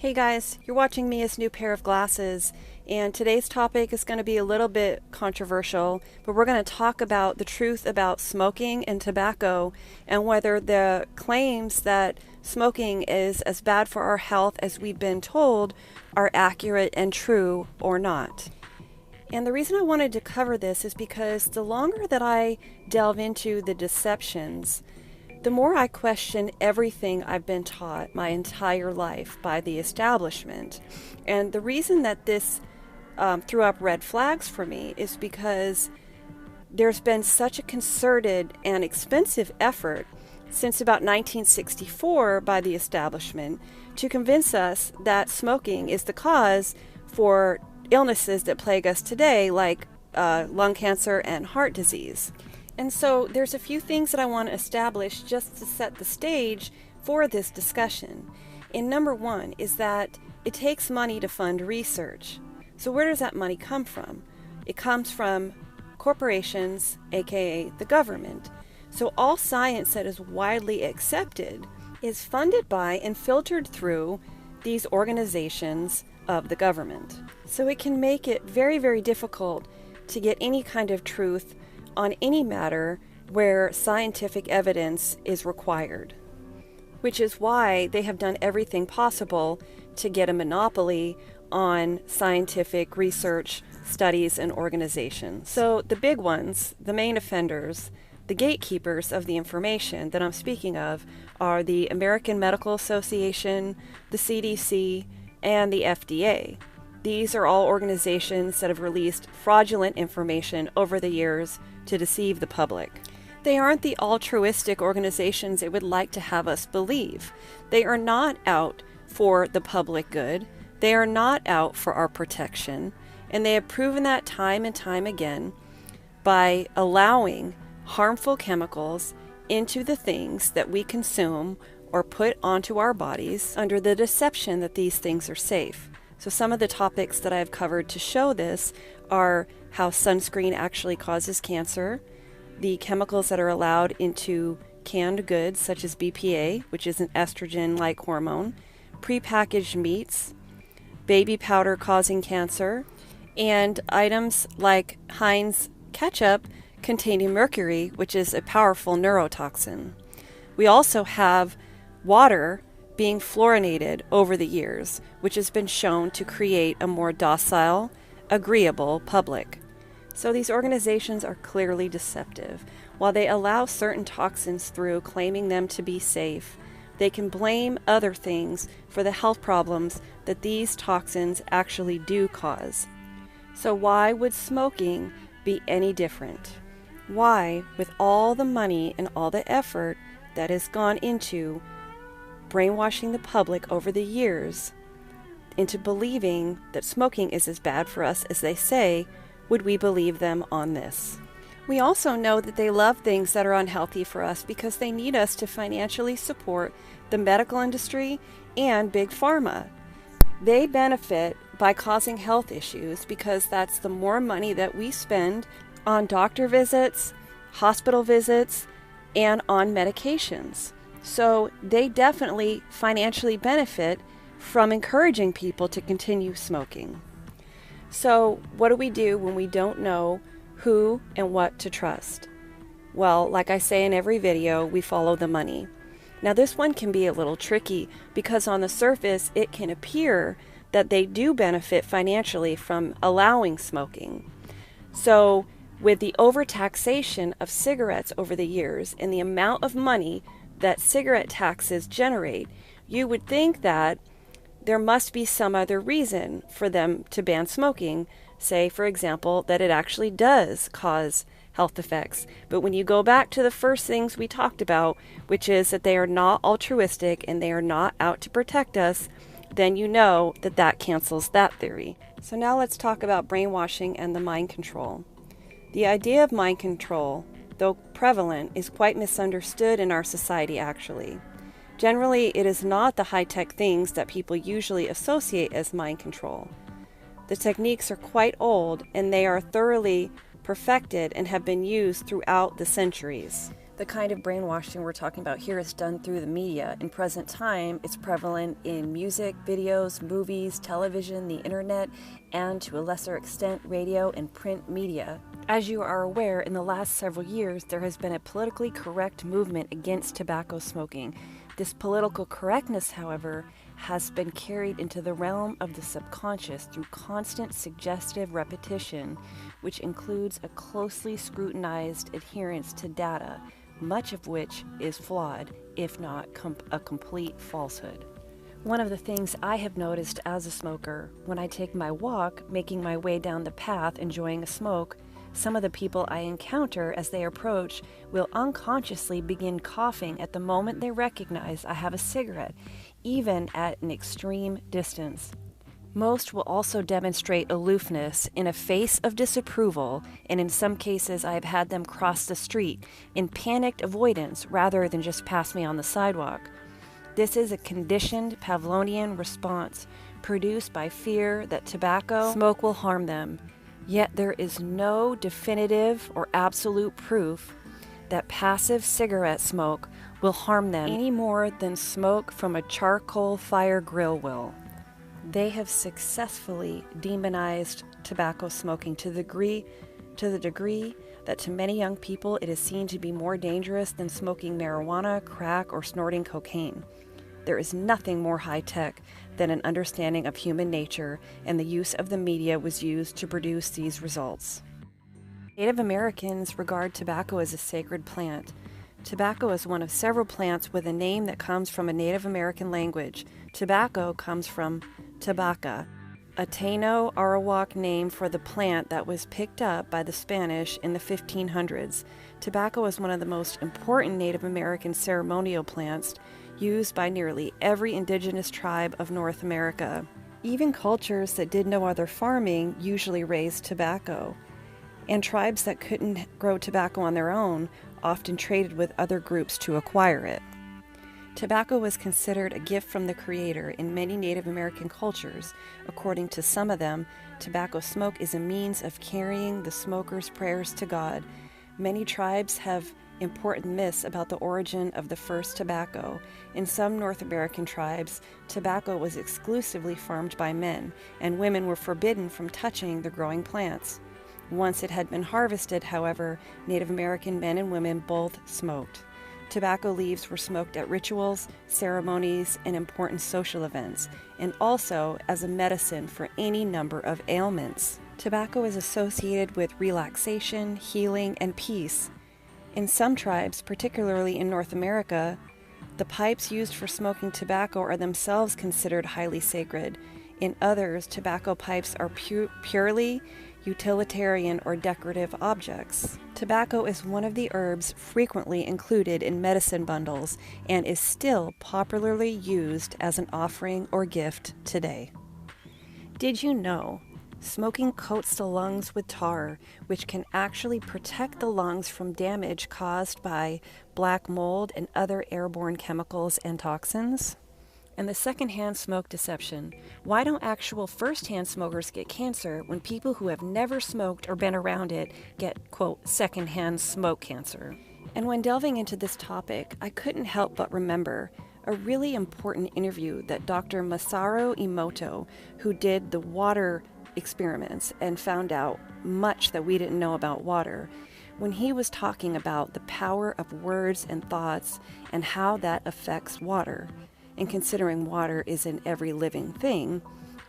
Hey guys, you're watching Mia's new pair of glasses, and today's topic is going to be a little bit controversial, but we're going to talk about the truth about smoking and tobacco and whether the claims that smoking is as bad for our health as we've been told are accurate and true or not. And the reason I wanted to cover this is because the longer that I delve into the deceptions, the more I question everything I've been taught my entire life by the establishment. And the reason that this threw up red flags for me is because there's been such a concerted and expensive effort since about 1964 by the establishment to convince us that smoking is the cause for illnesses that plague us today, like lung cancer and heart disease. And so there's a few things that I want to establish just to set the stage for this discussion. And number one is that it takes money to fund research. So where does that money come from? It comes from corporations, aka the government. So all science that is widely accepted is funded by and filtered through these organizations of the government. So it can make it very, very difficult to get any kind of truth on any matter where scientific evidence is required, which is why they have done everything possible to get a monopoly on scientific research, studies, and organizations. So the big ones, the main offenders, the gatekeepers of the information that I'm speaking of are the American Medical Association, the CDC, and the FDA. These are all organizations that have released fraudulent information over the years to deceive the public. They aren't the altruistic organizations they would like to have us believe. They are not out for the public good. They are not out for our protection. And they have proven that time and time again by allowing harmful chemicals into the things that we consume or put onto our bodies under the deception that these things are safe. So some of the topics that I've covered to show this are how sunscreen actually causes cancer, the chemicals that are allowed into canned goods such as BPA, which is an estrogen-like hormone, prepackaged meats, baby powder causing cancer, and items like Heinz ketchup containing mercury, which is a powerful neurotoxin. We also have water being fluorinated over the years, which has been shown to create a more docile, agreeable public. So these organizations are clearly deceptive. While they allow certain toxins through, claiming them to be safe, they can blame other things for the health problems that these toxins actually do cause. So why would smoking be any different? Why, with all the money and all the effort that has gone into brainwashing the public over the years into believing that smoking is as bad for us as they say, would we believe them on this? We also know that they love things that are unhealthy for us because they need us to financially support the medical industry and big pharma. They benefit by causing health issues because that's the more money that we spend on doctor visits, hospital visits, and on medications. So they definitely financially benefit from encouraging people to continue smoking. So what do we do when we don't know who and what to trust? Well, like I say in every video, we follow the money. Now this one can be a little tricky because on the surface it can appear that they do benefit financially from allowing smoking. So with the overtaxation of cigarettes over the years and the amount of money that cigarette taxes generate, you would think that there must be some other reason for them to ban smoking. Say, for example, that it actually does cause health effects. But when you go back to the first things we talked about, which is that they are not altruistic and they are not out to protect us, then you know that that cancels that theory. So now let's talk about brainwashing and the mind control. The idea of mind control, though prevalent, is quite misunderstood in our society actually. Generally, it is not the high-tech things that people usually associate as mind control. The techniques are quite old and they are thoroughly perfected and have been used throughout the centuries. The kind of brainwashing we're talking about here is done through the media. In present time, it's prevalent in music, videos, movies, television, the internet, and to a lesser extent, radio and print media. As you are aware, in the last several years, there has been a politically correct movement against tobacco smoking. This political correctness, however, has been carried into the realm of the subconscious through constant suggestive repetition, which includes a closely scrutinized adherence to data, much of which is flawed, if not a complete falsehood. One of the things I have noticed as a smoker, when I take my walk, making my way down the path, enjoying a smoke, some of the people I encounter as they approach will unconsciously begin coughing at the moment they recognize I have a cigarette, even at an extreme distance. Most will also demonstrate aloofness in a face of disapproval, and in some cases I have had them cross the street in panicked avoidance rather than just pass me on the sidewalk. This is a conditioned Pavlovian response produced by fear that tobacco smoke will harm them. Yet there is no definitive or absolute proof that passive cigarette smoke will harm them any more than smoke from a charcoal fire grill will. They have successfully demonized tobacco smoking to the degree that to many young people it is seen to be more dangerous than smoking marijuana, crack, or snorting cocaine. There is nothing more high-tech than an understanding of human nature, and the use of the media was used to produce these results. Native Americans regard tobacco as a sacred plant. Tobacco is one of several plants with a name that comes from a Native American language. Tobacco comes from tabaca, a Taino Arawak name for the plant that was picked up by the Spanish in the 1500s. Tobacco is one of the most important Native American ceremonial plants used by nearly every indigenous tribe of North America. Even cultures that did no other farming usually raised tobacco, and tribes that couldn't grow tobacco on their own often traded with other groups to acquire it. Tobacco was considered a gift from the Creator in many Native American cultures. According to some of them, tobacco smoke is a means of carrying the smoker's prayers to God. Many tribes have important myths about the origin of the first tobacco. In some North American tribes, tobacco was exclusively farmed by men, and women were forbidden from touching the growing plants. Once it had been harvested, however, Native American men and women both smoked. Tobacco leaves were smoked at rituals, ceremonies, and important social events, and also as a medicine for any number of ailments. Tobacco is associated with relaxation, healing, and peace. In some tribes, particularly in North America, the pipes used for smoking tobacco are themselves considered highly sacred. In others, tobacco pipes are purely utilitarian or decorative objects. Tobacco is one of the herbs frequently included in medicine bundles and is still popularly used as an offering or gift today. Did you know? Smoking coats the lungs with tar, which can actually protect the lungs from damage caused by black mold and other airborne chemicals and toxins. And the secondhand smoke deception. Why don't actual first-hand smokers get cancer when people who have never smoked or been around it get, quote, secondhand smoke cancer? And when delving into this topic, I couldn't help but remember a really important interview that Dr. Masaru Emoto, who did the water experiments and found out much that we didn't know about water, when he was talking about the power of words and thoughts and how that affects water. And considering water is in every living thing,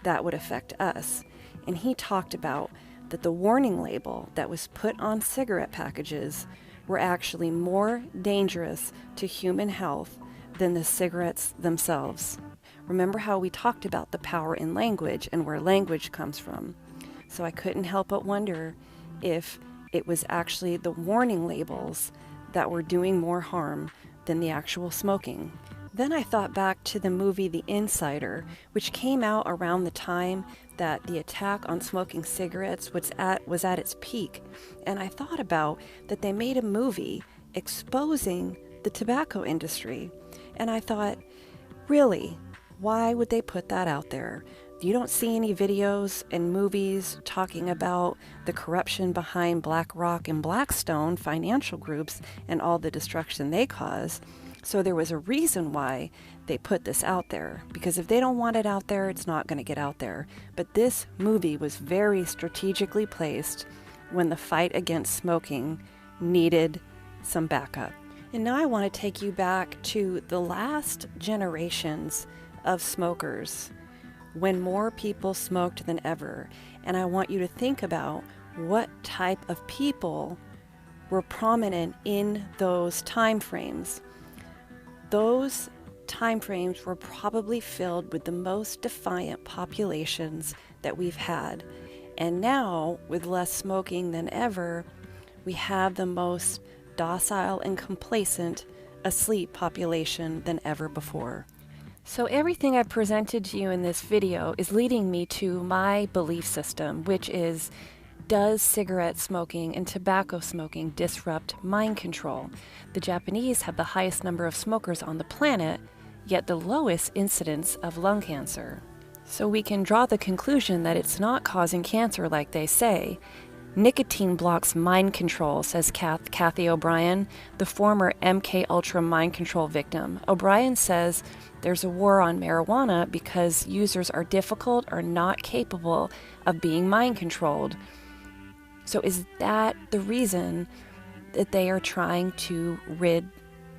that would affect us. And he talked about that the warning label that was put on cigarette packages were actually more dangerous to human health than the cigarettes themselves. Remember how we talked about the power in language and where language comes from. So I couldn't help but wonder if it was actually the warning labels that were doing more harm than the actual smoking. Then I thought back to the movie The Insider, which came out around the time that the attack on smoking cigarettes was at its peak. And I thought about that they made a movie exposing the tobacco industry. And I thought, really? Why would they put that out there? You don't see any videos and movies talking about the corruption behind BlackRock and Blackstone financial groups and all the destruction they cause. So there was a reason why they put this out there, because if they don't want it out there, it's not going to get out there. But this movie was very strategically placed when the fight against smoking needed some backup. And now I want to take you back to the last generations of smokers, when more people smoked than ever. And I want you to think about what type of people were prominent in those time frames. Those time frames were probably filled with the most defiant populations that we've had. And now, with less smoking than ever, we have the most docile and complacent asleep population than ever before. So everything I've presented to you in this video is leading me to my belief system, which is, does cigarette smoking and tobacco smoking disrupt mind control? The Japanese have the highest number of smokers on the planet, yet the lowest incidence of lung cancer. So we can draw the conclusion that it's not causing cancer like they say. Nicotine blocks mind control, says Kathy O'Brien, the former MK Ultra mind control victim. O'Brien says there's a war on marijuana because users are difficult or not capable of being mind controlled. So is that the reason that they are trying to rid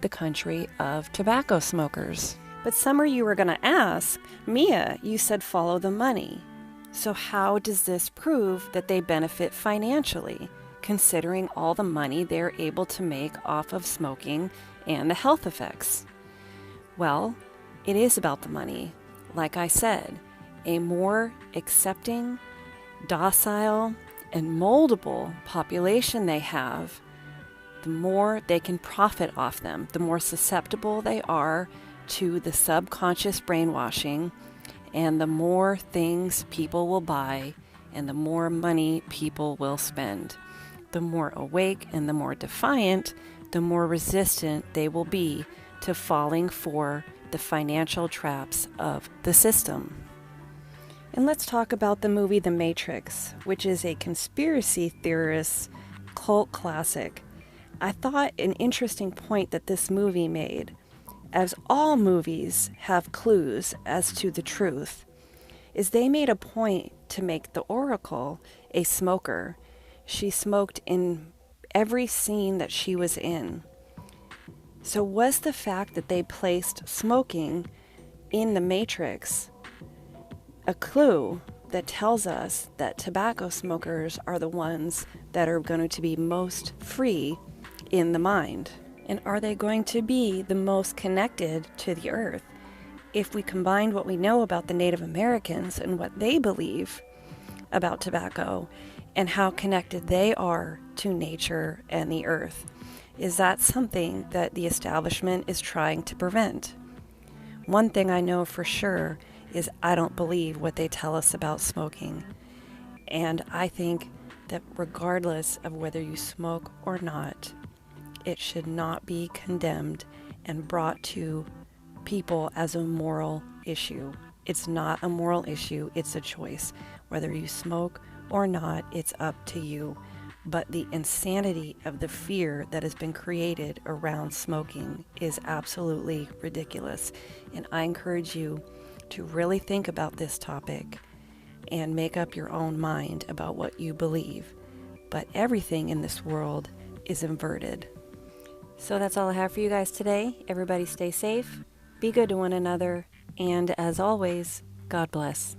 the country of tobacco smokers? But some of you are going to ask, Mia, you said follow the money. So how does this prove that they benefit financially, considering all the money they're able to make off of smoking and the health effects? Well, it is about the money. Like I said, a more accepting, docile, and moldable population they have, the more they can profit off them, the more susceptible they are to the subconscious brainwashing, and the more things people will buy and the more money people will spend. The more awake and the more defiant, the more resistant they will be to falling for the financial traps of the system. And let's talk about the movie The Matrix, which is a conspiracy theorist cult classic. I thought an interesting point that this movie made, as all movies have clues as to the truth, is they made a point to make the Oracle a smoker. She smoked in every scene that she was in. So was the fact that they placed smoking in the Matrix a clue that tells us that tobacco smokers are the ones that are going to be most free in the mind? And are they going to be the most connected to the earth? If we combine what we know about the Native Americans and what they believe about tobacco and how connected they are to nature and the earth, is that something that the establishment is trying to prevent? One thing I know for sure is I don't believe what they tell us about smoking. And I think that regardless of whether you smoke or not, it should not be condemned and brought to people as a moral issue. It's not a moral issue, it's a choice. Whether you smoke or not, it's up to you. But the insanity of the fear that has been created around smoking is absolutely ridiculous. And I encourage you to really think about this topic and make up your own mind about what you believe. But everything in this world is inverted. So that's all I have for you guys today. Everybody stay safe, be good to one another, and as always, God bless.